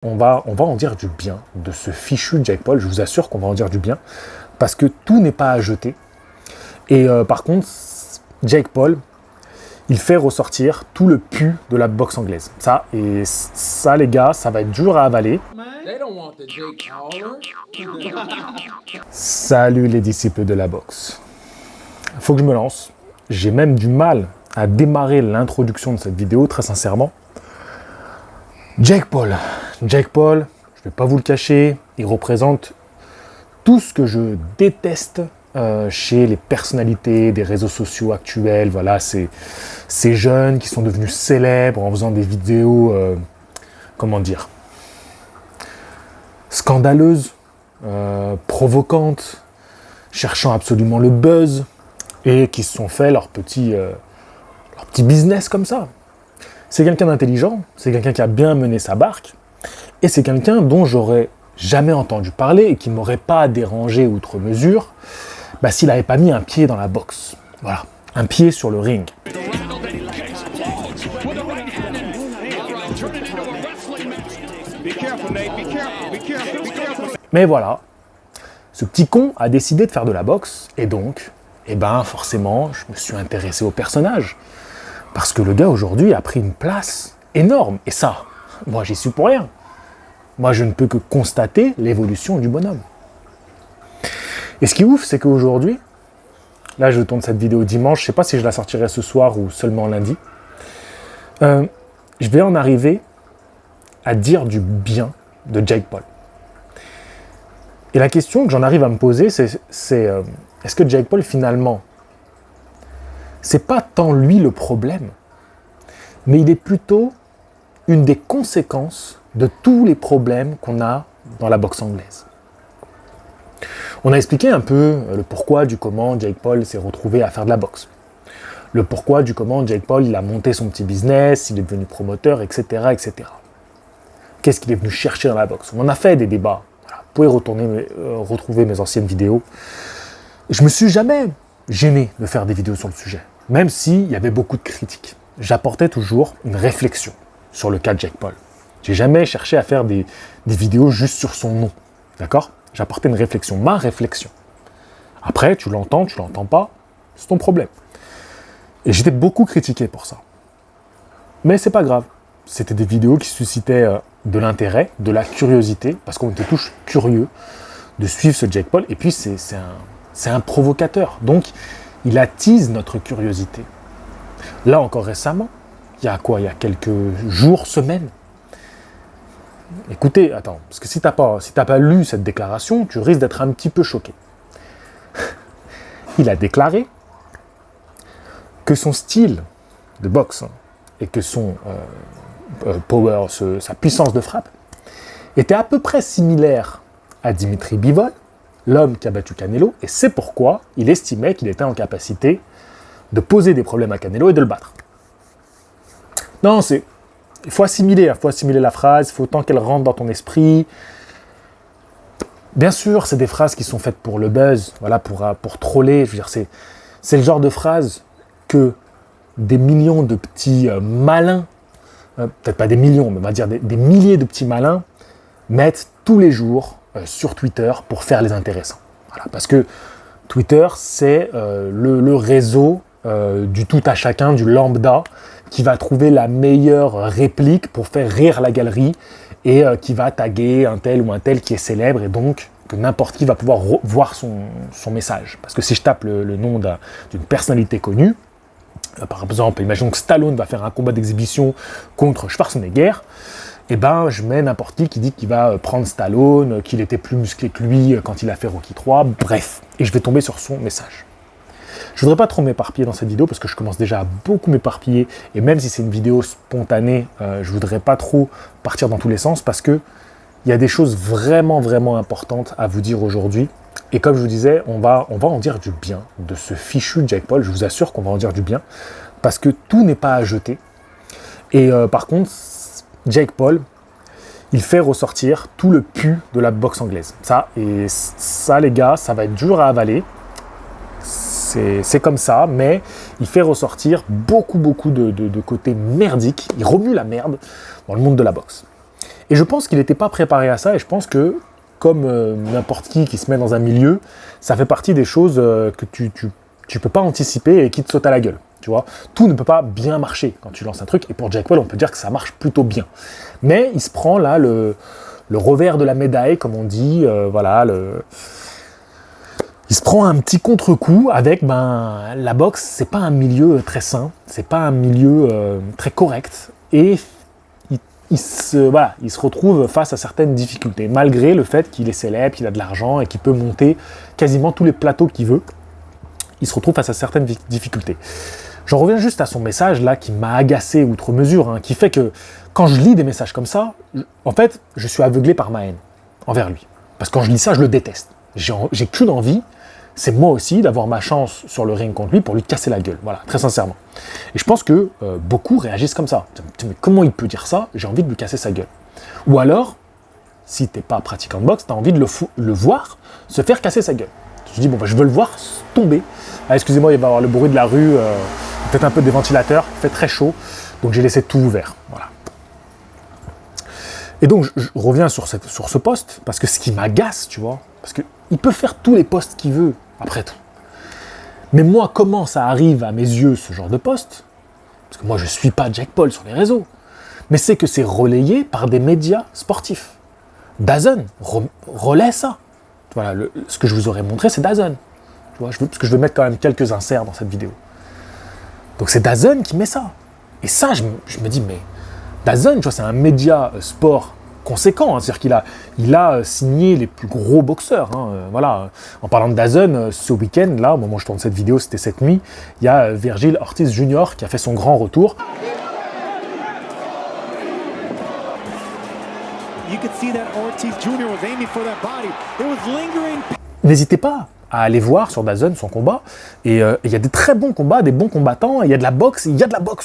On va en dire du bien de ce fichu Jake Paul, je vous assure qu'on va en dire du bien, parce que tout n'est pas à jeter. Et par contre, Jake Paul, il fait ressortir tout le pu de la boxe anglaise. Ça, les gars, ça va être dur à avaler. Salut les disciples de la boxe. Faut que je me lance. J'ai même du mal à démarrer l'introduction de cette vidéo, très sincèrement. Jake Paul, je ne vais pas vous le cacher, il représente tout ce que je déteste chez les personnalités des réseaux sociaux actuels. Voilà, ces jeunes qui sont devenus célèbres en faisant des vidéos, scandaleuses, provocantes, cherchant absolument le buzz, et qui se sont fait leur petit business comme ça. C'est quelqu'un d'intelligent, c'est quelqu'un qui a bien mené sa barque, et c'est quelqu'un dont j'aurais jamais entendu parler et qui m'aurait pas dérangé outre mesure s'il n'avait pas mis un pied dans la boxe. Voilà, un pied sur le ring. Mais voilà, ce petit con a décidé de faire de la boxe, et donc, forcément, je me suis intéressé au personnage. Parce que le gars, aujourd'hui, a pris une place énorme. Et ça, moi, j'y suis pour rien. Moi, je ne peux que constater l'évolution du bonhomme. Et ce qui est ouf, c'est qu'aujourd'hui, là, je tourne cette vidéo dimanche, je ne sais pas si je la sortirai ce soir ou seulement lundi, je vais en arriver à dire du bien de Jake Paul. Et la question que j'en arrive à me poser, c'est est-ce que Jake Paul, finalement, c'est pas tant lui le problème, mais il est plutôt une des conséquences de tous les problèmes qu'on a dans la boxe anglaise. On a expliqué un peu le pourquoi du comment Jake Paul s'est retrouvé à faire de la boxe. Le pourquoi du comment Jake Paul il a monté son petit business, il est devenu promoteur, etc. etc. Qu'est-ce qu'il est venu chercher dans la boxe? On en a fait des débats. Voilà. Vous pouvez retrouver mes anciennes vidéos. Je me suis jamais gêné de faire des vidéos sur le sujet, même s'il y avait beaucoup de critiques. J'apportais toujours une réflexion sur le cas de Jake Paul. J'ai jamais cherché à faire des vidéos juste sur son nom, d'accord? J'apportais une réflexion, ma réflexion. Après, tu l'entends pas, c'est ton problème. Et j'étais beaucoup critiqué pour ça. Mais c'est pas grave. C'était des vidéos qui suscitaient de l'intérêt, de la curiosité, parce qu'on était tous curieux de suivre ce Jake Paul. Et puis, c'est un provocateur. Donc, il attise notre curiosité. Là, encore récemment, il y a quelques jours, semaines. Écoutez, attends, parce que si t'as pas lu cette déclaration, tu risques d'être un petit peu choqué. Il a déclaré que son style de boxe et que son power, sa puissance de frappe, était à peu près similaire à Dimitri Bivol, l'homme qui a battu Canelo, et c'est pourquoi il estimait qu'il était en capacité de poser des problèmes à Canelo et de le battre. Non, il faut assimiler la phrase, il faut autant qu'elle rentre dans ton esprit. Bien sûr, c'est des phrases qui sont faites pour le buzz, voilà, pour troller. Je veux dire, c'est le genre de phrase que des millions de petits malins, peut-être pas des millions, mais on va dire des milliers de petits malins, mettent tous les jours sur Twitter pour faire les intéressants. Voilà, parce que Twitter, c'est le réseau du tout à chacun, du lambda, qui va trouver la meilleure réplique pour faire rire la galerie et qui va taguer un tel ou un tel qui est célèbre, et donc que n'importe qui va pouvoir voir son message. Parce que si je tape le nom d'une personnalité connue, par exemple, imaginons que Stallone va faire un combat d'exhibition contre Schwarzenegger, je mets n'importe qui dit qu'il va prendre Stallone, qu'il était plus musclé que lui quand il a fait Rocky 3, bref, et je vais tomber sur son message. Je voudrais pas trop m'éparpiller dans cette vidéo parce que je commence déjà à beaucoup m'éparpiller, et même si c'est une vidéo spontanée, je voudrais pas trop partir dans tous les sens parce que il y a des choses vraiment vraiment importantes à vous dire aujourd'hui. Et comme je vous disais, on va en dire du bien de ce fichu Jake Paul. Je vous assure qu'on va en dire du bien parce que tout n'est pas à jeter. Et par contre, Jake Paul, il fait ressortir tout le pu de la boxe anglaise. Ça, les gars, ça va être dur à avaler. C'est comme ça, mais il fait ressortir beaucoup de côtés merdiques. Il remue la merde dans le monde de la boxe. Et je pense qu'il n'était pas préparé à ça, et je pense que, comme n'importe qui se met dans un milieu, ça fait partie des choses que tu peux pas anticiper et qui te sautent à la gueule. Tu vois, tout ne peut pas bien marcher quand tu lances un truc, et pour Jake Paul, on peut dire que ça marche plutôt bien. Mais il se prend là le revers de la médaille, comme on dit, il se prend un petit contre-coup avec, la boxe, c'est pas un milieu très sain, c'est pas un milieu très correct, et il se retrouve face à certaines difficultés, malgré le fait qu'il est célèbre, qu'il a de l'argent et qu'il peut monter quasiment tous les plateaux qu'il veut. Il se retrouve face à certaines difficultés. J'en reviens juste à son message là qui m'a agacé outre mesure, qui fait que quand je lis des messages comme ça, en fait, je suis aveuglé par ma haine envers lui. Parce que quand je lis ça, je le déteste. J'ai qu'une envie, c'est moi aussi d'avoir ma chance sur le ring contre lui pour lui casser la gueule. Voilà, très sincèrement. Et je pense que beaucoup réagissent comme ça. Mais comment il peut dire ça? J'ai envie de lui casser sa gueule. Ou alors, si t'es pas pratiquant de boxe, t'as envie de le voir se faire casser sa gueule. Tu te dis, je veux le voir tomber. Ah, excusez-moi, il va y avoir le bruit de la rue, peut-être un peu des ventilateurs, il fait très chaud, donc j'ai laissé tout ouvert. Voilà. Et donc, je reviens sur ce poste, parce que ce qui m'agace, tu vois, parce qu'il peut faire tous les postes qu'il veut, après tout. Mais moi, comment ça arrive à mes yeux, ce genre de poste? Parce que moi, je ne suis pas Jake Paul sur les réseaux. Mais c'est que c'est relayé par des médias sportifs. DAZN relaie ça. Voilà, ce que je vous aurais montré, c'est DAZN. Tu vois, parce que je veux mettre quand même quelques inserts dans cette vidéo. Donc c'est DAZN qui met ça. Et ça, je me dis, mais DAZN, tu vois, c'est un média sport conséquent. C'est-à-dire qu'il a signé les plus gros boxeurs. Voilà. En parlant de DAZN, ce week-end, là, au moment où je tourne cette vidéo, c'était cette nuit, il y a Vergil Ortiz Jr. qui a fait son grand retour. N'hésitez pas à aller voir sur DAZN son combat. Et il y a des très bons combats, des bons combattants, il y a de la boxe,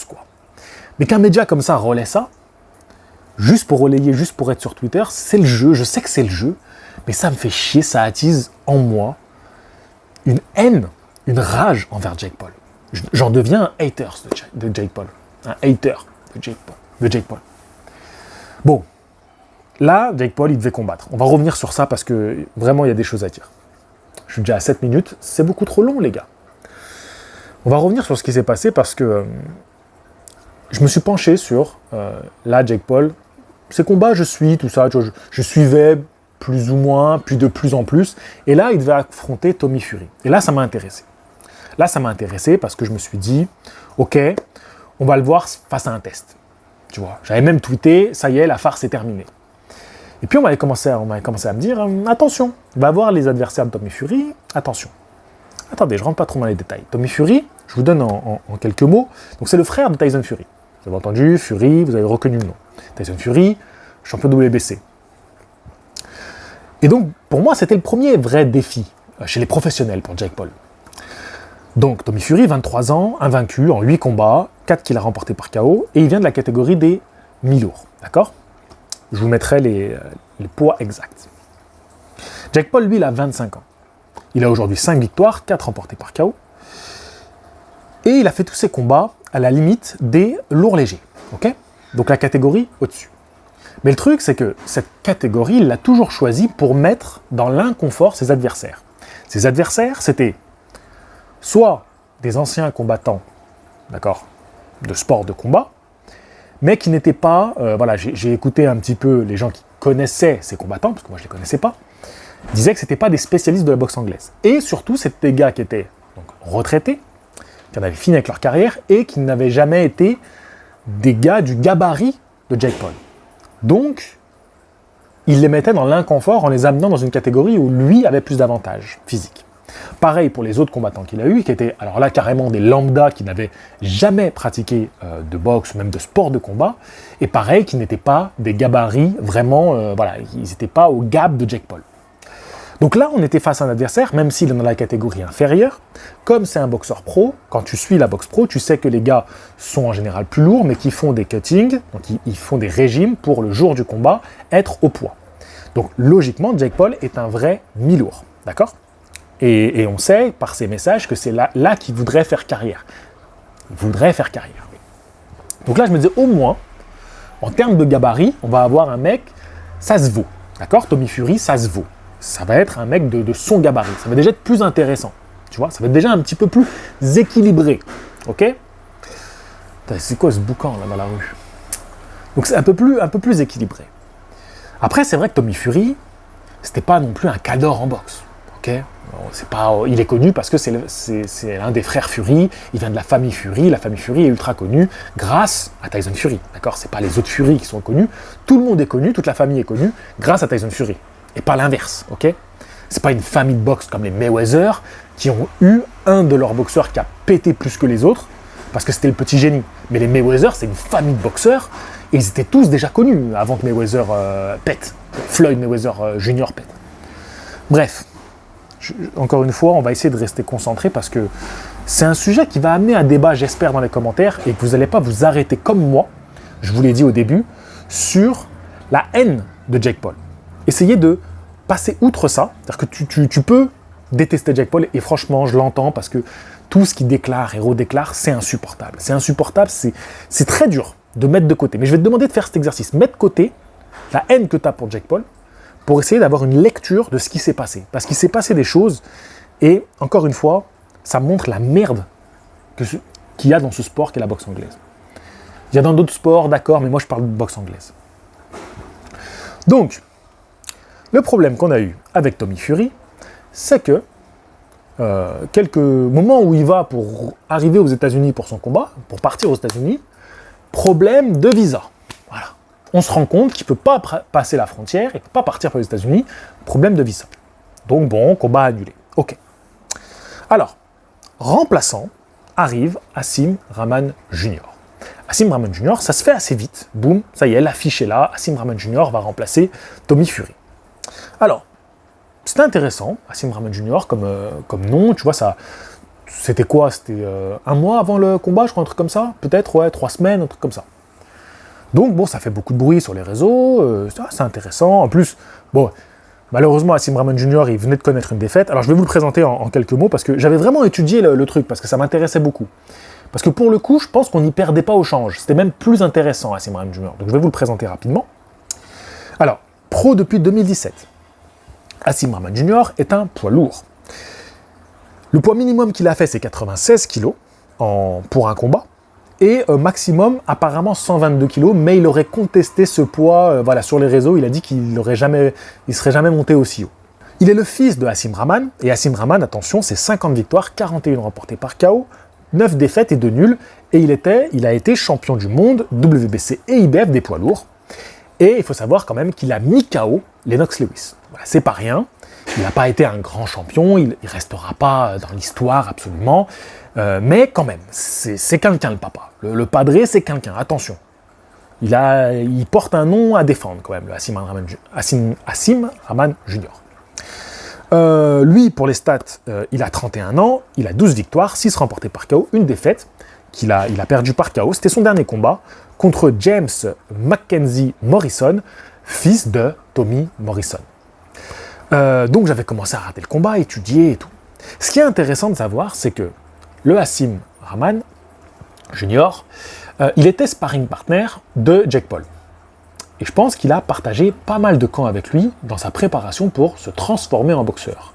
quoi. Mais qu'un média comme ça relaie ça, juste pour relayer, juste pour être sur Twitter, c'est le jeu, je sais que c'est le jeu, mais ça me fait chier, ça attise en moi une haine, une rage envers Jake Paul. J'en deviens un hater de Jake Paul. Un hater de Jake Paul. Bon, là, Jake Paul, il devait combattre. On va revenir sur ça parce que vraiment, il y a des choses à dire. Je suis déjà à 7 minutes, c'est beaucoup trop long, les gars. On va revenir sur ce qui s'est passé parce que je me suis penché sur, là, Jake Paul, ses combats, je suis, tout ça, je suivais plus ou moins, puis de plus en plus, et là, il devait affronter Tommy Fury. Et là, ça m'a intéressé. Là, ça m'a intéressé parce que je me suis dit, ok, on va le voir face à un test. Tu vois, j'avais même tweeté, ça y est, la farce est terminée. Et puis on m'avait commencé à me dire, attention, va voir les adversaires de Tommy Fury, attention. Attendez, je rentre pas trop dans les détails. Tommy Fury, je vous donne en quelques mots, donc c'est le frère de Tyson Fury. Vous avez entendu, Fury, vous avez reconnu le nom. Tyson Fury, champion WBC. Et donc, pour moi, c'était le premier vrai défi chez les professionnels pour Jake Paul. Donc, Tommy Fury, 23 ans, invaincu en 8 combats, 4 qu'il a remportés par KO, et il vient de la catégorie des mi-lourds, d'accord? Je vous mettrai les poids exacts. Jake Paul, lui, il a 25 ans. Il a aujourd'hui 5 victoires, 4 remportées par KO, et il a fait tous ses combats à la limite des lourds légers, ok? Donc la catégorie au-dessus. Mais le truc, c'est que cette catégorie, il l'a toujours choisie pour mettre dans l'inconfort ses adversaires. Ses adversaires, c'était soit des anciens combattants, d'accord, de sport de combat, mais qui n'étaient pas, j'ai écouté un petit peu les gens qui connaissaient ces combattants, parce que moi je ne les connaissais pas, disaient que ce n'étaient pas des spécialistes de la boxe anglaise. Et surtout, c'était des gars qui étaient donc, retraités, qui en avaient fini avec leur carrière, et qui n'avaient jamais été des gars du gabarit de Jake Paul. Donc, il les mettait dans l'inconfort en les amenant dans une catégorie où lui avait plus d'avantages physiques. Pareil pour les autres combattants qu'il a eu, qui étaient alors là carrément des lambdas qui n'avaient jamais pratiqué de boxe ou même de sport de combat, et pareil qui n'étaient pas des gabarits vraiment, ils n'étaient pas au gab de Jake Paul. Donc là, on était face à un adversaire, même s'il est dans la catégorie inférieure, comme c'est un boxeur pro, quand tu suis la boxe pro, tu sais que les gars sont en général plus lourds, mais qui font des cuttings, donc ils font des régimes pour le jour du combat, être au poids. Donc logiquement, Jake Paul est un vrai mi-lourd, d'accord ? Et on sait par ses messages que c'est là qu'il voudrait faire carrière. Il voudrait faire carrière. Donc là, je me disais, au moins, en termes de gabarit, on va avoir un mec ça se vaut. D'accord? Tommy Fury, ça se vaut. Ça va être un mec de son gabarit. Ça va déjà être plus intéressant. Tu vois? Ça va être déjà un petit peu plus équilibré. Ok? C'est quoi ce boucan là dans la rue? Donc c'est un peu plus équilibré. Après, c'est vrai que Tommy Fury, c'était pas non plus un cador en boxe. Ok? C'est pas, il est connu parce que c'est l'un des frères Fury, il vient de la famille Fury est ultra connue grâce à Tyson Fury, d'accord? C'est pas les autres Fury qui sont connus, tout le monde est connu, toute la famille est connue grâce à Tyson Fury, et pas l'inverse, ok? C'est pas une famille de boxe comme les Mayweather qui ont eu un de leurs boxeurs qui a pété plus que les autres, parce que c'était le petit génie. Mais les Mayweather, c'est une famille de boxeurs, et ils étaient tous déjà connus avant que Mayweather pète, Floyd Mayweather Jr. pète. Bref. Encore une fois, on va essayer de rester concentré parce que c'est un sujet qui va amener un débat, j'espère, dans les commentaires et que vous n'allez pas vous arrêter comme moi, je vous l'ai dit au début, sur la haine de Jake Paul. Essayez de passer outre ça, c'est-à-dire que tu peux détester Jake Paul et franchement, je l'entends parce que tout ce qu'il déclare et redéclare, c'est insupportable. C'est insupportable, c'est très dur de mettre de côté. Mais je vais te demander de faire cet exercice. Mettre de côté la haine que tu as pour Jake Paul, pour essayer d'avoir une lecture de ce qui s'est passé. Parce qu'il s'est passé des choses, et encore une fois, ça montre la merde qu'il y a dans ce sport qu'est la boxe anglaise. Il y a dans d'autres sports, d'accord, mais moi je parle de boxe anglaise. Donc, le problème qu'on a eu avec Tommy Fury, c'est que quelques moments où il va pour arriver aux États-Unis pour son combat, pour partir aux États-Unis, problème de visa. Voilà. On se rend compte qu'il ne peut pas passer la frontière, il ne peut pas partir pour les États-Unis, problème de visa. Donc bon, combat annulé. Ok. Alors, remplaçant, arrive Hasim Rahman Jr. Hasim Rahman Jr., ça se fait assez vite. Boum, ça y est, l'affiche est là. Hasim Rahman Jr. va remplacer Tommy Fury. Alors, c'était intéressant, Hasim Rahman Jr. comme nom, tu vois, ça... C'était quoi? C'était un mois avant le combat, je crois, un truc comme ça? Peut-être, ouais, 3 semaines, un truc comme ça. Donc bon, ça fait beaucoup de bruit sur les réseaux, c'est intéressant. En plus, bon, malheureusement, Hasim Rahman Jr., il venait de connaître une défaite. Alors je vais vous le présenter en quelques mots, parce que j'avais vraiment étudié le truc, parce que ça m'intéressait beaucoup. Parce que pour le coup, je pense qu'on n'y perdait pas au change. C'était même plus intéressant, Hasim Rahman Jr. Donc je vais vous le présenter rapidement. Alors, pro depuis 2017. Hasim Rahman Jr. est un poids lourd. Le poids minimum qu'il a fait, c'est 96 kg pour un combat. Et maximum, apparemment, 122 kg, mais il aurait contesté ce poids voilà, sur les réseaux. Il a dit qu'il ne serait jamais monté aussi haut. Il est le fils de Hasim Rahman, et Hasim Rahman, attention, c'est 50 victoires, 41 remportées par KO, 9 défaites et 2 nuls, et il a été champion du monde, WBC et IBF des poids lourds. Et il faut savoir quand même qu'il a mis KO Lennox Lewis. Voilà, c'est pas rien. Il n'a pas été un grand champion, il ne restera pas dans l'histoire absolument, mais quand même, c'est quelqu'un le papa. Le padré, c'est quelqu'un, attention. Il porte un nom à défendre quand même, le Hasim Rahman Jr. Lui, pour les stats, il a 31 ans, il a 12 victoires, 6 remportées par KO, une défaite, il a perdu par KO. C'était son dernier combat contre James Mackenzie Morrison, fils de Tommy Morrison. Donc j'avais commencé à rater le combat, étudier et tout. Ce qui est intéressant de savoir, c'est que le Hasim Rahman Jr., il était sparring partner de Jake Paul. Et je pense qu'il a partagé pas mal de camps avec lui dans sa préparation pour se transformer en boxeur.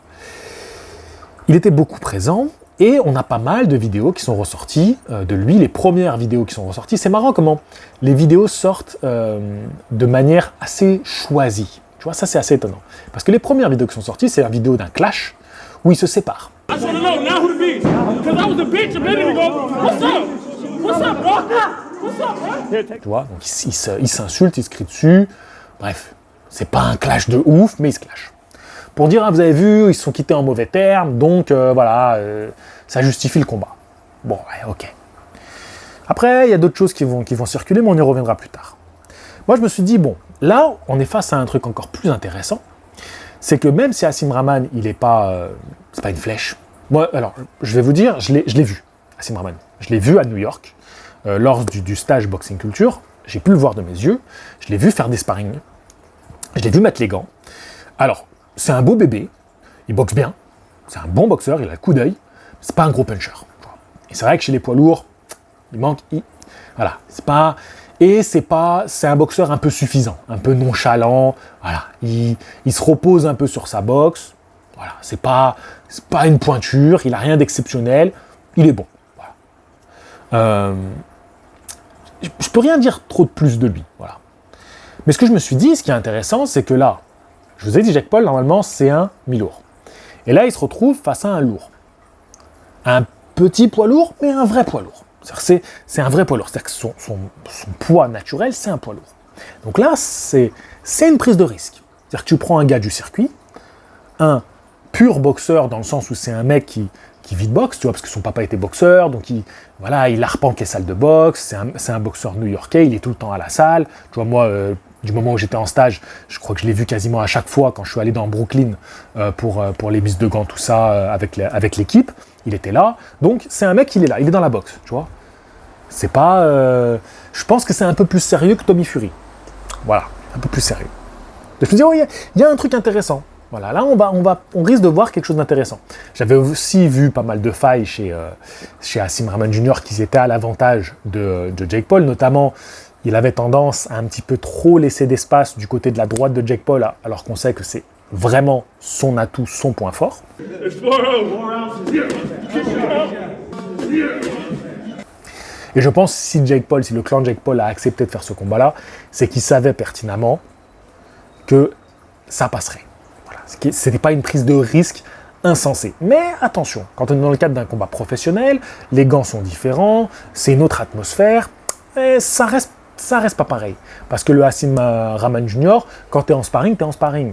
Il était beaucoup présent et on a pas mal de vidéos qui sont ressorties de lui, les premières vidéos qui sont ressorties. C'est marrant comment les vidéos sortent de manière assez choisie. Tu vois, ça c'est assez étonnant. Parce que les premières vidéos qui sont sorties, c'est la vidéo d'un clash où ils se séparent. Tu vois, donc ils s'insultent, ils se crient dessus. Bref, c'est pas un clash de ouf, mais ils se clashent. Pour dire, ah, vous avez vu, ils se sont quittés en mauvais termes, donc voilà, ça justifie le combat. Bon, ouais, ok. Après, il y a d'autres choses qui vont circuler, mais on y reviendra plus tard. Moi, je me suis dit, bon, là, on est face à un truc encore plus intéressant, c'est que même si Hasim Rahman, il n'est pas, c'est pas une flèche. Moi, alors, je vais vous dire, je l'ai vu, Hasim Rahman. Je l'ai vu à New York, lors du stage Boxing Culture. J'ai pu le voir de mes yeux. Je l'ai vu faire des sparring. Je l'ai vu mettre les gants. Alors, c'est un beau bébé. Il boxe bien. C'est un bon boxeur. Il a le coup d'œil. C'est pas un gros puncher. Et c'est vrai que chez les poids lourds, il manque. Voilà, c'est pas. Et c'est un boxeur un peu suffisant, un peu nonchalant. Voilà, il se repose un peu sur sa boxe. Voilà, c'est pas une pointure, il a rien d'exceptionnel, il est bon. Voilà. Je peux rien dire trop de plus de lui. Voilà. Mais ce que je me suis dit, ce qui est intéressant, c'est que là, je vous ai dit, Jake Paul, normalement, c'est un mi-lourd. Et là, il se retrouve face à un lourd. Un petit poids lourd, mais un vrai poids lourd. C'est un vrai poids lourd. C'est-à-dire que son poids naturel, c'est un poids lourd. Donc là, c'est une prise de risque. C'est-à-dire que tu prends un gars du circuit, un pur boxeur dans le sens où c'est un mec qui vit de boxe, tu vois, parce que son papa était boxeur, donc il arpente les salles de boxe, c'est un boxeur new-yorkais, il est tout le temps à la salle. Tu vois, moi, du moment où j'étais en stage, je crois que je l'ai vu quasiment à chaque fois quand je suis allé dans Brooklyn pour les mises de gants, tout ça, avec l'équipe, il était là. Donc c'est un mec, il est là, il est dans la boxe, tu vois. C'est pas... je pense que c'est un peu plus sérieux que Tommy Fury. Voilà, un peu plus sérieux. Je me dis, oh, il y a un truc intéressant. Voilà, là, on risque de voir quelque chose d'intéressant. J'avais aussi vu pas mal de failles chez Asim Rahman Jr. qui étaient à l'avantage de Jake Paul, notamment, il avait tendance à un petit peu trop laisser d'espace du côté de la droite de Jake Paul, alors qu'on sait que c'est vraiment son atout, son point fort. Et je pense si le clan Jake Paul a accepté de faire ce combat-là, c'est qu'il savait pertinemment que ça passerait. Voilà. Ce n'était pas une prise de risque insensée. Mais attention, quand on est dans le cadre d'un combat professionnel, les gants sont différents, c'est une autre atmosphère, et ça reste pas pareil. Parce que le Asim Rahman Jr., quand tu es en sparring, tu es en sparring.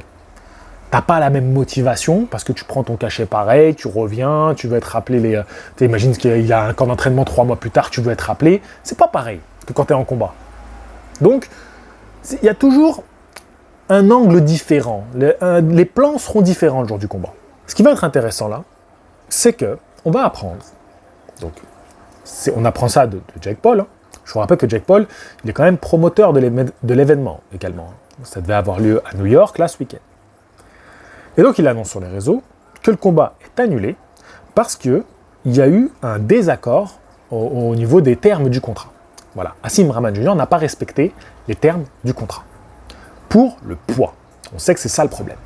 T'as pas la même motivation parce que tu prends ton cachet pareil, tu reviens, tu veux être rappelé. T'imagines qu'il y a un camp d'entraînement 3 mois plus tard, tu veux être rappelé. C'est pas pareil que quand tu es en combat. Donc, il y a toujours un angle différent. Les plans seront différents le jour du combat. Ce qui va être intéressant là, c'est que on va apprendre. Donc, on apprend ça de Jake Paul. Hein. Je vous rappelle que Jake Paul, il est quand même promoteur de l'événement également. Ça devait avoir lieu à New York là ce week-end. Et donc il annonce sur les réseaux que le combat est annulé parce qu'il y a eu un désaccord au niveau des termes du contrat. Voilà, Asim Rahman Jr. n'a pas respecté les termes du contrat. Pour le poids. On sait que c'est ça le problème.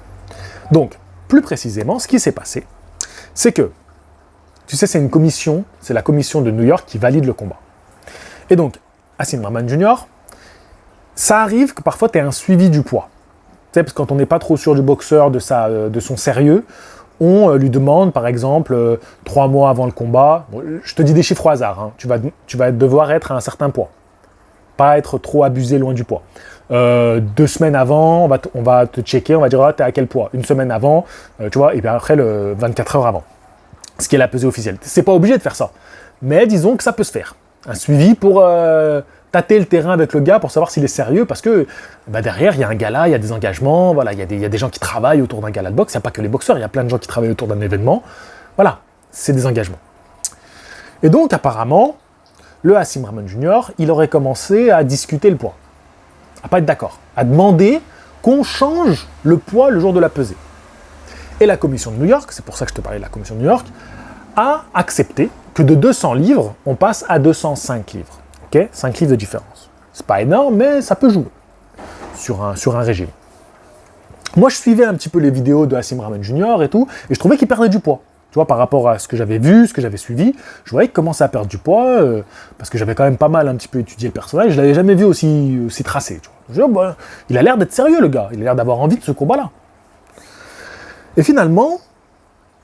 Donc, plus précisément, ce qui s'est passé, c'est que, tu sais, c'est la commission de New York qui valide le combat. Et donc, Asim Rahman Jr., ça arrive que parfois tu aies un suivi du poids. Tu sais, parce que quand on n'est pas trop sûr du boxeur, de son sérieux, on lui demande, par exemple, 3 mois avant le combat, bon, je te dis des chiffres au hasard, hein, tu vas devoir être à un certain poids. Pas être trop abusé loin du poids. 2 semaines avant, on va te checker, on va dire, t'es à quel poids. 1 semaine avant, tu vois, et bien après, 24 heures avant. Ce qui est la pesée officielle. C'est pas obligé de faire ça. Mais disons que ça peut se faire. Un suivi pour tâter le terrain avec le gars pour savoir s'il est sérieux, parce que derrière, il y a un gala, il y a des engagements, voilà, il y a des gens qui travaillent autour d'un gala de boxe, il n'y a pas que les boxeurs, il y a plein de gens qui travaillent autour d'un événement. Voilà, c'est des engagements. Et donc, apparemment, le Asim Rahman Jr., il aurait commencé à discuter le poids, à pas être d'accord, à demander qu'on change le poids le jour de la pesée. Et la commission de New York, c'est pour ça que je te parlais de la commission de New York, a accepté que de 200 livres, on passe à 205 livres. Okay, 5 livres de différence. C'est pas énorme, mais ça peut jouer sur un régime. Moi, je suivais un petit peu les vidéos de Asim Rahman Jr. et tout, et je trouvais qu'il perdait du poids. Tu vois, par rapport à ce que j'avais vu, ce que j'avais suivi, je voyais qu'il commençait à perdre du poids, parce que j'avais quand même pas mal un petit peu étudié le personnage, je l'avais jamais vu aussi tracé. Tu vois. Je dis, il a l'air d'être sérieux, le gars, il a l'air d'avoir envie de ce combat-là. Et finalement,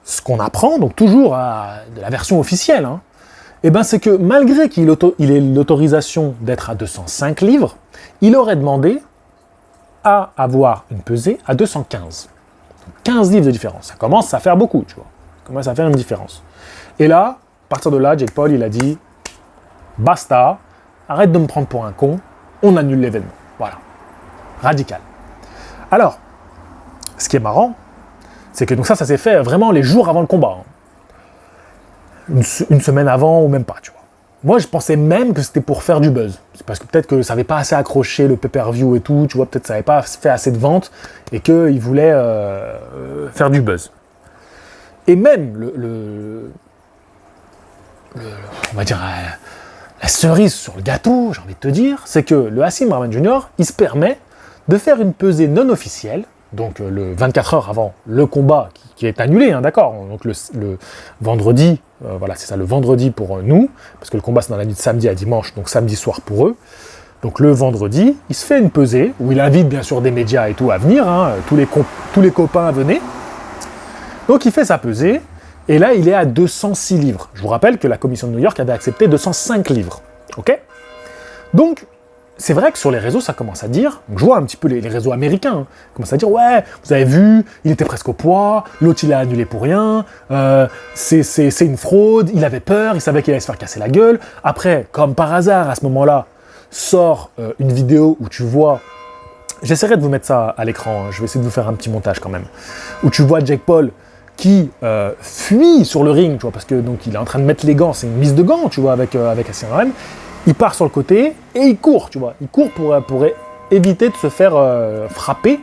ce qu'on apprend, donc toujours de la version officielle, hein, c'est que malgré qu'il ait l'autorisation d'être à 205 livres, il aurait demandé à avoir une pesée à 215. Donc 15 livres de différence. Ça commence à faire beaucoup, tu vois. Ça commence à faire une différence. Et là, à partir de là, Jake Paul, il a dit « Basta, arrête de me prendre pour un con, on annule l'événement. » Voilà. Radical. Alors, ce qui est marrant, c'est que donc ça s'est fait vraiment les jours avant le combat. Hein. Une semaine avant ou même pas, tu vois. Moi, je pensais même que c'était pour faire du buzz. C'est parce que peut-être que ça n'avait pas assez accroché le pay-per-view et tout, tu vois, peut-être que ça n'avait pas fait assez de ventes et qu'ils voulaient faire du buzz. Et même on va dire, La cerise sur le gâteau, j'ai envie de te dire, c'est que le Hasim Rahman Jr., il se permet de faire une pesée non officielle, donc le 24 heures avant le combat qui est annulé, hein, d'accord. Donc le vendredi, voilà, c'est ça, le vendredi pour nous, parce que le combat c'est dans la nuit de samedi à dimanche, donc samedi soir pour eux. Donc le vendredi, il se fait une pesée, où il invite bien sûr des médias et tout à venir, hein, tous les copains venaient. Donc il fait sa pesée, et là il est à 206 livres. Je vous rappelle que la commission de New York avait accepté 205 livres, ok. Donc, c'est vrai que sur les réseaux, ça commence à dire, je vois un petit peu les réseaux américains, commencent à dire, ouais, vous avez vu, il était presque au poids, l'autre il a annulé pour rien, c'est une fraude, il avait peur, il savait qu'il allait se faire casser la gueule. Après, comme par hasard, à ce moment-là, sort une vidéo où tu vois, j'essaierai de vous mettre ça à l'écran, hein, je vais essayer de vous faire un petit montage quand même, où tu vois Jake Paul qui fuit sur le ring, tu vois, parce que donc il est en train de mettre les gants, c'est une mise de gants, tu vois, avec Hasim Rahman. Il part sur le côté et il court, tu vois. Il court pour éviter de se faire frapper.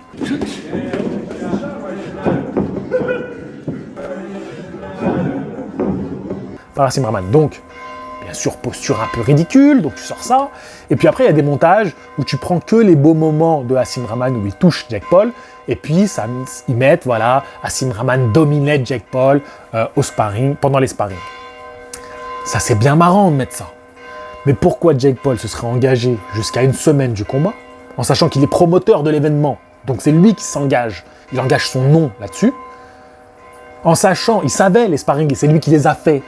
Par Hasim Rahman. Donc, bien sûr, posture un peu ridicule, donc tu sors ça. Et puis après, il y a des montages où tu prends que les beaux moments de Hasim Rahman où il touche Jake Paul. Et puis, ils mettent, voilà, Hasim Rahman dominait Jake Paul au sparring, pendant les sparring. Ça, c'est bien marrant de mettre ça. Mais pourquoi Jake Paul se serait engagé jusqu'à une semaine du combat, en sachant qu'il est promoteur de l'événement, donc c'est lui qui s'engage, il engage son nom là-dessus, en sachant, il savait les sparring et c'est lui qui les a fait.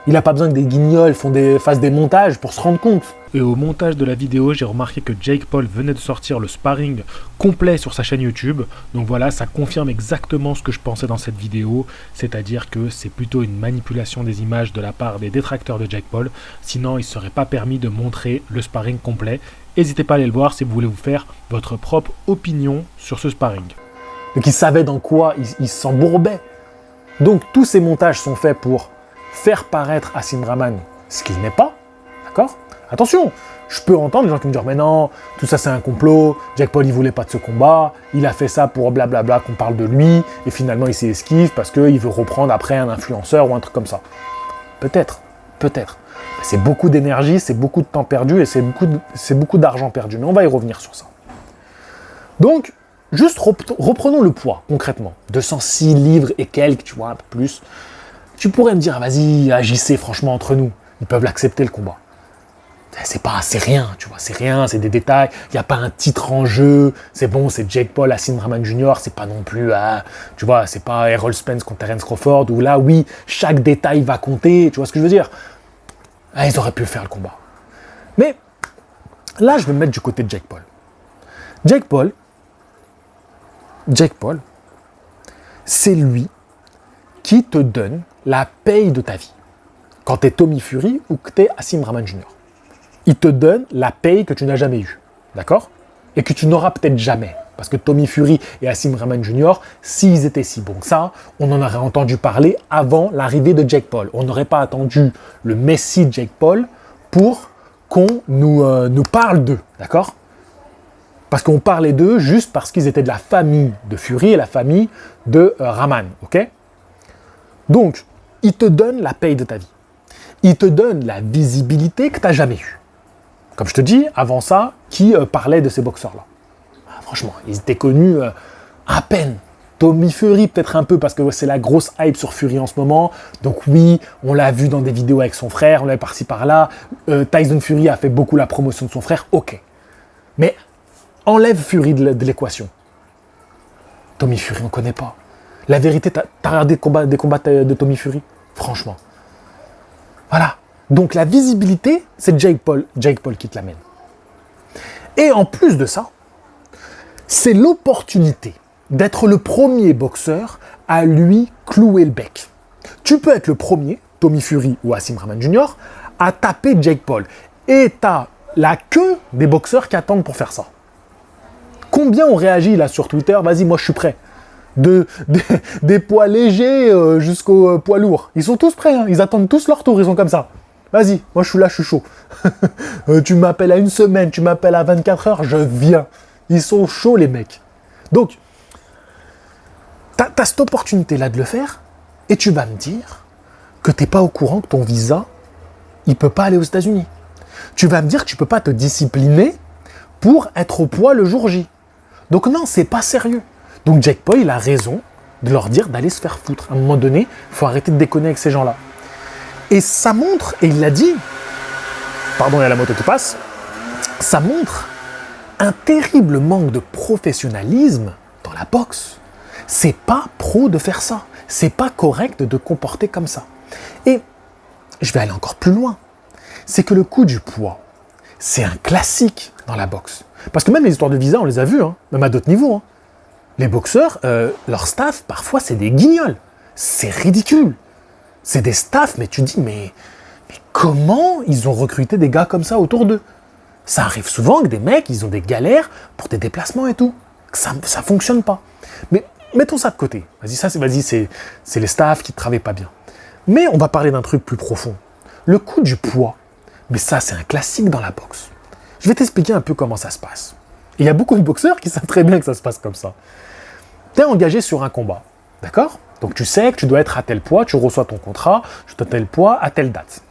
Il n'a pas besoin que des guignols fassent des montages pour se rendre compte. Et au montage de la vidéo, j'ai remarqué que Jake Paul venait de sortir le sparring complet sur sa chaîne YouTube. Donc voilà, ça confirme exactement ce que je pensais dans cette vidéo, c'est-à-dire que c'est plutôt une manipulation des images de la part des détracteurs de Jake Paul. Sinon, il ne serait pas permis de montrer le sparring complet. N'hésitez pas à aller le voir si vous voulez vous faire votre propre opinion sur ce sparring. Donc il savait dans quoi il s'embourbait. Donc tous ces montages sont faits pour faire paraître Hasim Rahman ce qu'il n'est pas, d'accord? Attention, je peux entendre les gens qui me disent « Mais non, tout ça c'est un complot, Jake Paul il voulait pas de ce combat, il a fait ça pour blablabla qu'on parle de lui, et finalement il s'y esquive parce qu'il veut reprendre après un influenceur ou un truc comme ça. » Peut-être. C'est beaucoup d'énergie, c'est beaucoup de temps perdu et c'est beaucoup d'argent perdu, mais on va y revenir sur ça. Donc, juste reprenons le poids, concrètement. 206 livres et quelques, tu vois, un peu plus. Tu pourrais me dire, vas-y, agissez franchement entre nous. Ils peuvent l'accepter le combat. C'est rien, tu vois, c'est rien, c'est des détails. Il n'y a pas un titre en jeu. C'est bon, c'est Jake Paul, Hasim Rahman Jr. C'est pas non plus, tu vois, c'est pas Errol Spence contre Terence Crawford où là, oui, chaque détail va compter. Tu vois ce que je veux dire? Ils auraient pu faire le combat. Mais là, je vais me mettre du côté de Jake Paul. Jake Paul, c'est lui qui te donne la paye de ta vie. Quand tu es Tommy Fury ou que tu es Hasim Rahman Jr. Il te donne la paye que tu n'as jamais eue. D'accord? Et que tu n'auras peut-être jamais. Parce que Tommy Fury et Hasim Rahman Jr., s'ils étaient si bons que ça, on en aurait entendu parler avant l'arrivée de Jake Paul. On n'aurait pas attendu le Messi Jake Paul pour qu'on nous parle d'eux. D'accord? Parce qu'on parlait d'eux juste parce qu'ils étaient de la famille de Fury et la famille de Rahman. Ok? Donc, il te donne la paye de ta vie. Il te donne la visibilité que tu n'as jamais eue. Comme je te dis, avant ça, qui parlait de ces boxeurs-là? Franchement, ils étaient connus à peine. Tommy Fury, peut-être un peu, parce que c'est la grosse hype sur Fury en ce moment. Donc oui, on l'a vu dans des vidéos avec son frère, on l'a par-ci par-là. Tyson Fury a fait beaucoup la promotion de son frère, ok. Mais enlève Fury de l'équation. Tommy Fury, on ne connaît pas. La vérité, t'as regardé des combats de Tommy Fury? Franchement. Voilà. Donc la visibilité, c'est Jake Paul qui te l'amène. Et en plus de ça, c'est l'opportunité d'être le premier boxeur à lui clouer le bec. Tu peux être le premier, Tommy Fury ou Hasim Rahman Jr., à taper Jake Paul. Et t'as la queue des boxeurs qui attendent pour faire ça. Combien ont réagi là sur Twitter? Vas-y, moi je suis prêt. Des poids légers jusqu'aux poids lourds. Ils sont tous prêts, hein. Ils attendent tous leur tour, ils sont comme ça. Vas-y, moi je suis là, je suis chaud. Tu m'appelles à une semaine, tu m'appelles à 24 heures, je viens. Ils sont chauds les mecs. Donc, t'as cette opportunité-là de le faire, et tu vas me dire que t'es pas au courant que ton visa, il peut pas aller aux États-Unis. Tu vas me dire que tu peux pas te discipliner pour être au poids le jour J. Donc non, c'est pas sérieux. Donc Jake Paul, il a raison de leur dire d'aller se faire foutre. À un moment donné, il faut arrêter de déconner avec ces gens-là. Et ça montre, et il l'a dit, pardon, il y a la moto qui passe, ça montre un terrible manque de professionnalisme dans la boxe. C'est pas pro de faire ça. C'est pas correct de comporter comme ça. Et je vais aller encore plus loin. C'est que le coup du poids, c'est un classique dans la boxe. Parce que même les histoires de visa, on les a vues, hein, même à d'autres niveaux. Hein. Les boxeurs, leur staff, parfois, c'est des guignols. C'est ridicule. C'est des staffs, mais tu dis, mais comment ils ont recruté des gars comme ça autour d'eux? Ça arrive souvent que des mecs, ils ont des galères pour des déplacements et tout. Ça fonctionne pas. Mais mettons ça de côté. C'est les staffs qui ne travaillent pas bien. Mais on va parler d'un truc plus profond. Le coup du poids. Mais ça, c'est un classique dans la boxe. Je vais t'expliquer un peu comment ça se passe. Et il y a beaucoup de boxeurs qui savent très bien que ça se passe comme ça. Tu es engagé sur un combat, d'accord? Donc tu sais que tu dois être à tel poids, tu reçois ton contrat, tu dois tel poids à telle date.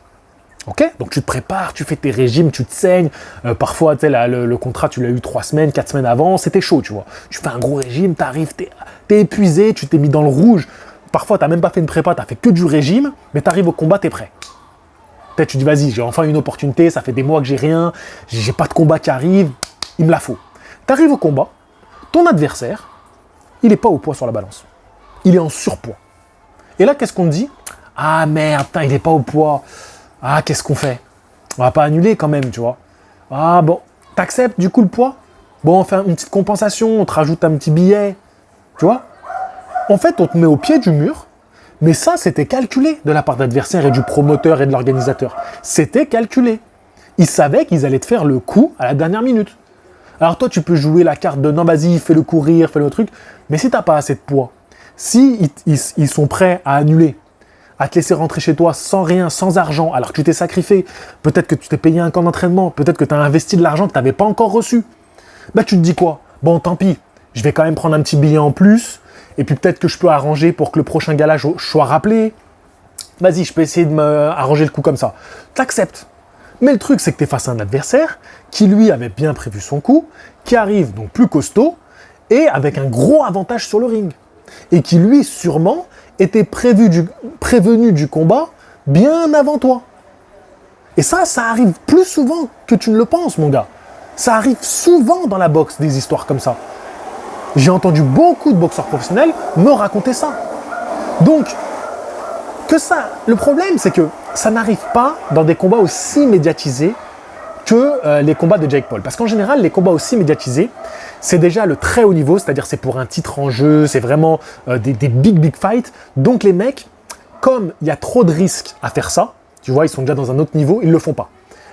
Ok? Donc tu te prépares, tu fais tes régimes, tu te saignes. Parfois, le contrat, tu l'as eu 3 semaines, 4 semaines avant, c'était chaud, tu vois. Tu fais un gros régime, t'arrives, t'es épuisé, tu t'es mis dans le rouge. Parfois, t'as même pas fait une prépa, t'as fait que du régime, mais t'arrives au combat, t'es prêt. Peut-être tu dis, vas-y, j'ai enfin une opportunité, ça fait des mois que j'ai rien, j'ai pas de combat qui arrive, il me la faut. T'arrives au combat, ton adversaire, il est pas au poids sur la balance. Il est en surpoids. Et là, qu'est-ce qu'on te dit? Ah merde, il est pas au poids. Ah, qu'est-ce qu'on fait? On va pas annuler quand même, tu vois. Ah bon, t'acceptes du coup le poids? Bon, on fait une petite compensation, on te rajoute un petit billet. Tu vois? En fait, on te met au pied du mur, mais ça, c'était calculé de la part de l'adversaire et du promoteur et de l'organisateur. C'était calculé. Ils savaient qu'ils allaient te faire le coup à la dernière minute. Alors toi, tu peux jouer la carte de non, vas-y, fais le courir, fais le truc, mais si t'as pas assez de poids, si ils sont prêts à annuler, à te laisser rentrer chez toi sans rien, sans argent, alors que tu t'es sacrifié, peut-être que tu t'es payé un camp d'entraînement, peut-être que tu as investi de l'argent que tu n'avais pas encore reçu, bah tu te dis quoi? Bon, tant pis, je vais quand même prendre un petit billet en plus, et puis peut-être que je peux arranger pour que le prochain gala, je sois rappelé. Vas-y, je peux essayer de m'arranger le coup comme ça. T'acceptes. Mais le truc, c'est que tu es face à un adversaire qui, lui, avait bien prévu son coup, qui arrive donc plus costaud, et avec un gros avantage sur le ring. Et qui, lui, sûrement, était prévenu du combat bien avant toi. Et ça arrive plus souvent que tu ne le penses, mon gars. Ça arrive souvent dans la boxe, des histoires comme ça. J'ai entendu beaucoup de boxeurs professionnels me raconter ça. Donc, le problème, c'est que ça n'arrive pas dans des combats aussi médiatisés que les combats de Jake Paul. Parce qu'en général, les combats aussi médiatisés, c'est déjà le très haut niveau, c'est-à-dire c'est pour un titre en jeu, c'est vraiment des big fights. Donc les mecs, comme il y a trop de risques à faire ça, tu vois, ils sont déjà dans un autre niveau, ils ne le font pas.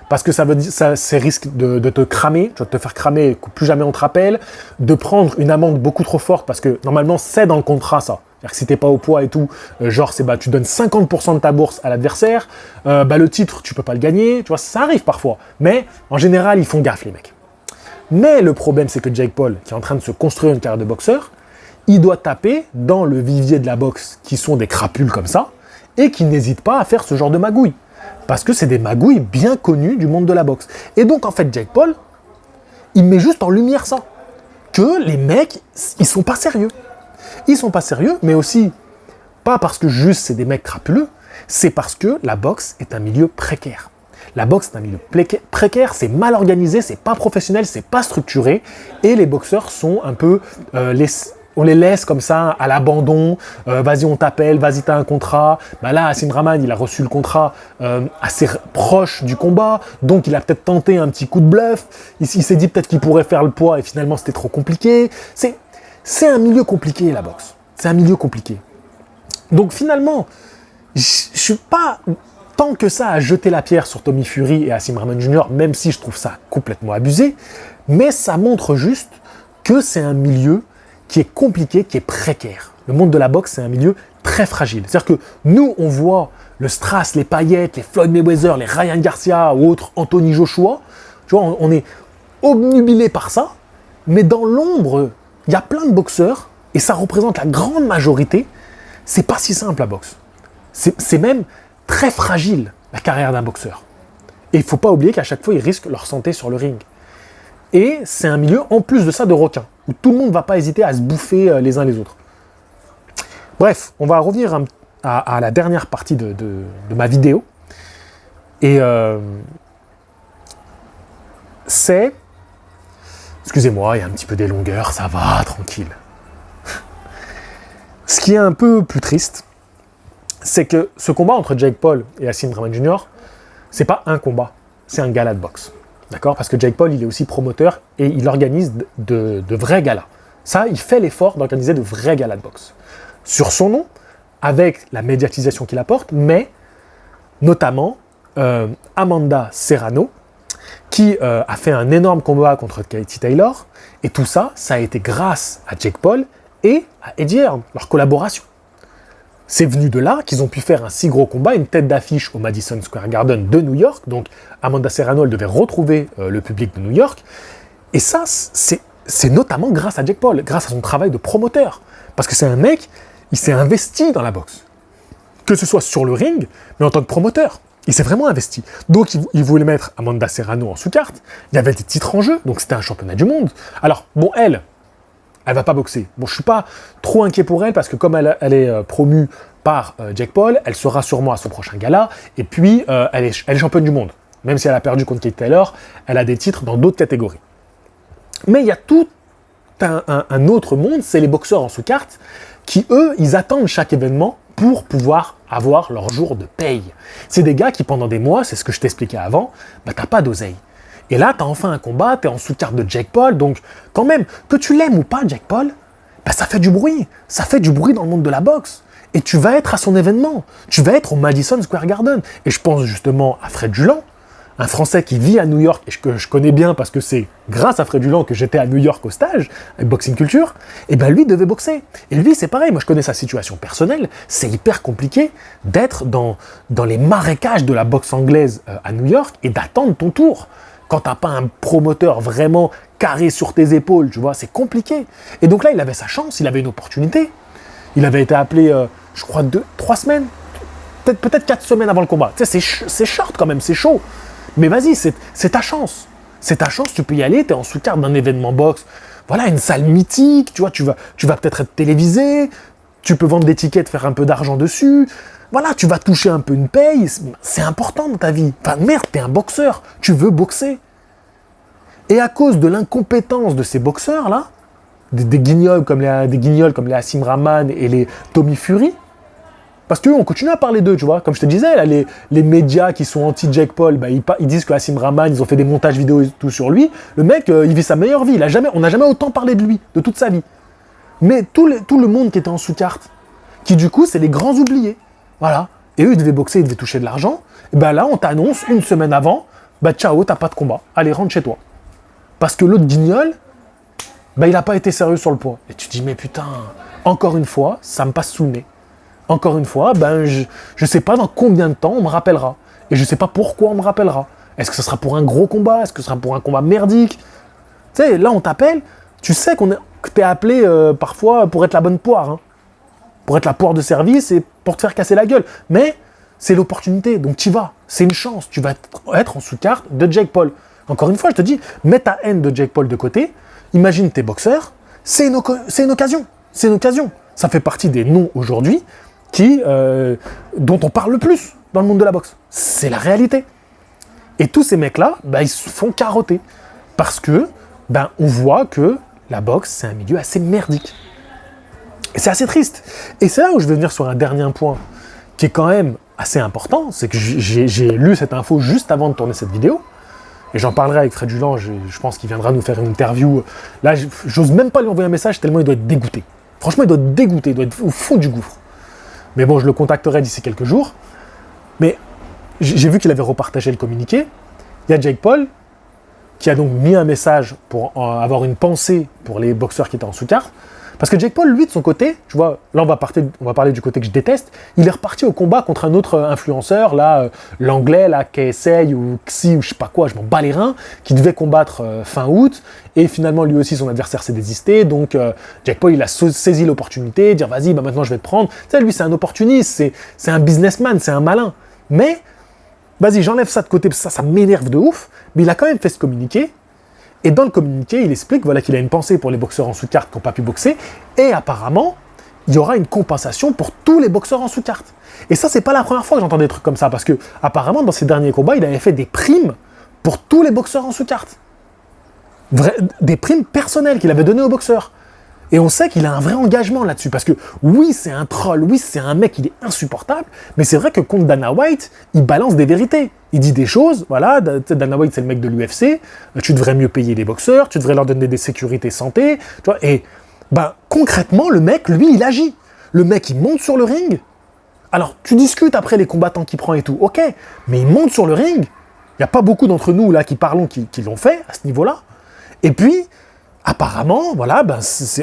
Parce que ça veut dire, c'est risque de te cramer, tu vas te faire cramer, que plus jamais on te rappelle, de prendre une amende beaucoup trop forte, parce que normalement c'est dans le contrat ça. C'est-à-dire que si t'es pas au poids et tout, tu donnes 50% de ta bourse à l'adversaire, le titre tu peux pas le gagner, tu vois, ça arrive parfois. Mais en général ils font gaffe les mecs. Mais le problème c'est que Jake Paul, qui est en train de se construire une carrière de boxeur, il doit taper dans le vivier de la boxe, qui sont des crapules comme ça, et qui n'hésitent pas à faire ce genre de magouilles. Parce que c'est des magouilles bien connues du monde de la boxe. Et donc, en fait, Jake Paul, il met juste en lumière ça. Que les mecs, ils sont pas sérieux. Ils sont pas sérieux, mais aussi, pas parce que juste c'est des mecs crapuleux, c'est parce que la boxe est un milieu précaire. La boxe est un milieu précaire, c'est mal organisé, c'est pas professionnel, c'est pas structuré, et les boxeurs sont un peu on les laisse comme ça à l'abandon, vas-y on t'appelle, vas-y t'as un contrat. Bah là, Asim Rahman, il a reçu le contrat assez proche du combat, donc il a peut-être tenté un petit coup de bluff, il s'est dit peut-être qu'il pourrait faire le poids et finalement c'était trop compliqué. C'est un milieu compliqué la boxe, c'est un milieu compliqué. Donc finalement, je suis pas tant que ça à jeter la pierre sur Tommy Fury et Asim Rahman Jr., même si je trouve ça complètement abusé, mais ça montre juste que c'est un milieu qui est compliqué, qui est précaire. Le monde de la boxe, c'est un milieu très fragile. C'est-à-dire que nous, on voit le Strass, les Payet, les Floyd Mayweather, les Ryan Garcia ou autres Anthony Joshua. Tu vois, on est obnubilé par ça, mais dans l'ombre, il y a plein de boxeurs, et ça représente la grande majorité. C'est pas si simple la boxe. C'est même très fragile, la carrière d'un boxeur. Et il ne faut pas oublier qu'à chaque fois, ils risquent leur santé sur le ring. Et c'est un milieu, en plus de ça, de requins, où tout le monde ne va pas hésiter à se bouffer les uns les autres. Bref, on va revenir à la dernière partie de ma vidéo. Et c'est... Excusez-moi, il y a un petit peu des longueurs, ça va, tranquille. Ce qui est un peu plus triste, c'est que ce combat entre Jake Paul et Hasim Rahman Jr., c'est pas un combat, c'est un gala de boxe. D'accord ? Parce que Jake Paul, il est aussi promoteur et il organise de vrais galas. Ça, il fait l'effort d'organiser de vrais galas de boxe. Sur son nom, avec la médiatisation qu'il apporte, mais notamment Amanda Serrano, qui a fait un énorme combat contre Katie Taylor, et tout ça, ça a été grâce à Jake Paul et à Eddie Hearn, leur collaboration. C'est venu de là qu'ils ont pu faire un si gros combat, une tête d'affiche au Madison Square Garden de New York. Donc Amanda Serrano, elle devait retrouver le public de New York. Et ça, c'est notamment grâce à Jake Paul, grâce à son travail de promoteur. Parce que c'est un mec, il s'est investi dans la boxe. Que ce soit sur le ring, mais en tant que promoteur. Il s'est vraiment investi. Donc il voulait mettre Amanda Serrano en sous-carte. Il y avait des titres en jeu, donc c'était un championnat du monde. Alors, bon, elle va pas boxer. Bon, je suis pas trop inquiet pour elle, parce que comme elle est promue par Jake Paul, elle sera sûrement à son prochain gala, et puis elle est championne du monde. Même si elle a perdu contre Kate Taylor, elle a des titres dans d'autres catégories. Mais il y a tout un autre monde, c'est les boxeurs en sous-carte, qui eux, ils attendent chaque événement pour pouvoir avoir leur jour de paye. C'est des gars qui, pendant des mois, c'est ce que je t'expliquais avant, bah t'as pas d'oseille. Et là, t'as enfin un combat, t'es en sous-carte de Jake Paul, donc quand même, que tu l'aimes ou pas, Jake Paul, bah ça fait du bruit. Ça fait du bruit dans le monde de la boxe. Et tu vas être à son événement. Tu vas être au Madison Square Garden. Et je pense justement à Fred Dulan, un Français qui vit à New York, et que je connais bien parce que c'est grâce à Fred Dulan que j'étais à New York au stage, avec Boxing Culture, et ben lui devait boxer. Et lui, c'est pareil, moi je connais sa situation personnelle, c'est hyper compliqué d'être dans les marécages de la boxe anglaise à New York et d'attendre ton tour. Quand t'as pas un promoteur vraiment carré sur tes épaules, tu vois, c'est compliqué. Et donc là, il avait sa chance, il avait une opportunité. Il avait été appelé, je crois, 3 semaines, peut-être 4 semaines avant le combat. Tu sais, c'est short quand même, c'est chaud. Mais vas-y, c'est ta chance. C'est ta chance, tu peux y aller, t'es en sous-carte d'un événement boxe. Voilà, une salle mythique, tu vois, tu vas peut-être être télévisé, tu peux vendre des tickets, faire un peu d'argent dessus. Voilà, tu vas toucher un peu une paye, c'est important dans ta vie. Enfin, merde, t'es un boxeur, tu veux boxer. Et à cause de l'incompétence de ces boxeurs-là, des guignols comme les Hasim Rahman et les Tommy Fury, parce qu'on continue à parler d'eux, tu vois. Comme je te disais, là, les médias qui sont anti-Jake Paul, bah, ils disent que Hasim Rahman, ils ont fait des montages vidéo et tout sur lui. Le mec, il vit sa meilleure vie. On n'a jamais autant parlé de lui, de toute sa vie. Mais tout le monde qui était en sous-carte, qui du coup, c'est les grands oubliés. Voilà. Et eux, ils devaient boxer, ils devaient toucher de l'argent. Et ben là, on t'annonce une semaine avant, bah ciao, t'as pas de combat. Allez, rentre chez toi. Parce que l'autre guignol, bah il n'a pas été sérieux sur le poids. Et tu te dis, mais putain, encore une fois, ça me passe sous le nez. Encore une fois, ben je sais pas dans combien de temps on me rappellera. Et je sais pas pourquoi on me rappellera. Est-ce que ce sera pour un gros combat? Est-ce que ce sera pour un combat merdique? Tu sais, là, on t'appelle, tu sais que t'es appelé parfois pour être la bonne poire. Hein. Pour être la poire de service et pour te faire casser la gueule. Mais c'est l'opportunité, donc t'y vas. C'est une chance. Tu vas être en sous-carte de Jake Paul. Encore une fois, je te dis, mets ta haine de Jake Paul de côté. Imagine t'es boxeur. C'est une occasion. C'est une occasion. Ça fait partie des noms aujourd'hui dont on parle le plus dans le monde de la boxe. C'est la réalité. Et tous ces mecs-là, bah, ils se font carotter. Parce que, ben, on voit que la boxe, c'est un milieu assez merdique. Et c'est assez triste. Et c'est là où je vais venir sur un dernier point qui est quand même assez important. C'est que j'ai lu cette info juste avant de tourner cette vidéo. Et j'en parlerai avec Fred Dulan. Je pense qu'il viendra nous faire une interview. Là, j'ose même pas lui envoyer un message tellement il doit être dégoûté. Franchement, il doit être dégoûté. Il doit être au fond du gouffre. Mais bon, je le contacterai d'ici quelques jours. Mais j'ai vu qu'il avait repartagé le communiqué. Il y a Jake Paul qui a donc mis un message pour avoir une pensée pour les boxeurs qui étaient en sous-carte. Parce que Jake Paul, lui, de son côté, tu vois, là on va parler du côté que je déteste, il est reparti au combat contre un autre influenceur, là, l'anglais, là, KSA ou XI ou je sais pas quoi, je m'en bats les reins, qui devait combattre fin août, et finalement lui aussi son adversaire s'est désisté, donc Jake Paul il a saisi l'opportunité, dire vas-y, bah maintenant je vais te prendre. Tu sais, lui c'est un opportuniste, c'est un businessman, c'est un malin. Mais vas-y, j'enlève ça de côté, parce que ça m'énerve de ouf, mais il a quand même fait ce communiqué, et dans le communiqué, il explique voilà, qu'il a une pensée pour les boxeurs en sous-carte qui n'ont pas pu boxer, et apparemment, il y aura une compensation pour tous les boxeurs en sous-carte. Et ça, c'est pas la première fois que j'entends des trucs comme ça, parce que apparemment, dans ses derniers combats, il avait fait des primes pour tous les boxeurs en sous-carte. Des primes personnelles qu'il avait données aux boxeurs. Et on sait qu'il a un vrai engagement là-dessus, parce que oui, c'est un troll, oui, c'est un mec, il est insupportable, mais c'est vrai que contre Dana White, il balance des vérités. Il dit des choses, voilà, Dana White, c'est le mec de l'UFC, tu devrais mieux payer les boxeurs, tu devrais leur donner des sécurités santé, tu vois, et ben, concrètement, le mec, lui, il agit. Le mec, il monte sur le ring. Alors, tu discutes après les combattants qu'il prend et tout, ok, mais il monte sur le ring. Il n'y a pas beaucoup d'entre nous, là, qui parlons, qui l'ont fait, à ce niveau-là. Et puis, apparemment, voilà, ben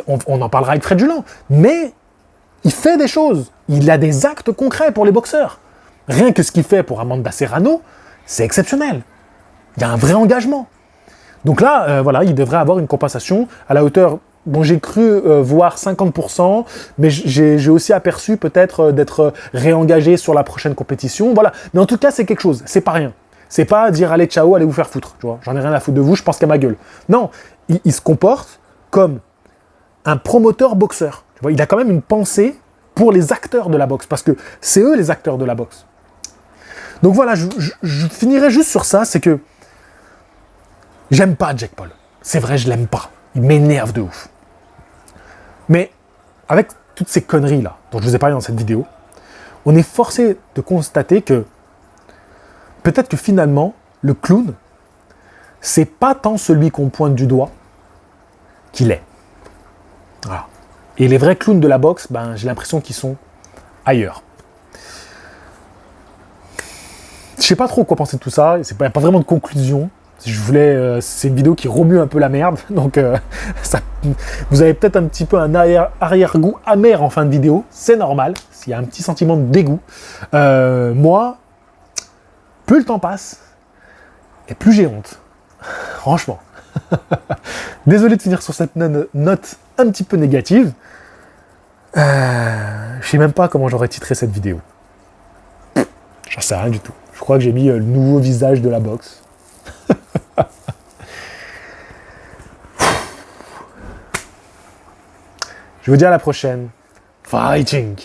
on en parlera avec Fred Julan, mais il fait des choses, il a des actes concrets pour les boxeurs. Rien que ce qu'il fait pour Amanda Serrano, c'est exceptionnel. Il y a un vrai engagement. Donc là, voilà, il devrait avoir une compensation à la hauteur dont j'ai cru voir 50%, mais j'ai aussi aperçu peut-être d'être réengagé sur la prochaine compétition. Voilà, mais en tout cas, c'est quelque chose, c'est pas rien. C'est pas dire allez ciao, allez vous faire foutre, tu vois. J'en ai rien à foutre de vous, je pense qu'à ma gueule. Non, il se comporte comme un promoteur boxeur. Tu vois, il a quand même une pensée pour les acteurs de la boxe, parce que c'est eux les acteurs de la boxe. Donc voilà, je finirai juste sur ça, c'est que j'aime pas Jake Paul. C'est vrai, je l'aime pas. Il m'énerve de ouf. Mais avec toutes ces conneries là, dont je vous ai parlé dans cette vidéo, on est forcé de constater que peut-être que finalement, le clown, c'est pas tant celui qu'on pointe du doigt qu'il est. Voilà. Et les vrais clowns de la boxe, ben, j'ai l'impression qu'ils sont ailleurs. Je sais pas trop quoi penser de tout ça, il n'y a pas vraiment de conclusion. Je voulais, c'est une vidéo qui remue un peu la merde, donc ça, vous avez peut-être un petit peu un arrière-goût amer en fin de vidéo, c'est normal, s'il y a un petit sentiment de dégoût. Moi, plus le temps passe, et plus j'ai honte. Franchement. Désolé de finir sur cette note un petit peu négative. Je sais même pas comment j'aurais titré cette vidéo. J'en sais rien du tout. Je crois que j'ai mis le nouveau visage de la boxe. Je vous dis à la prochaine. Fighting!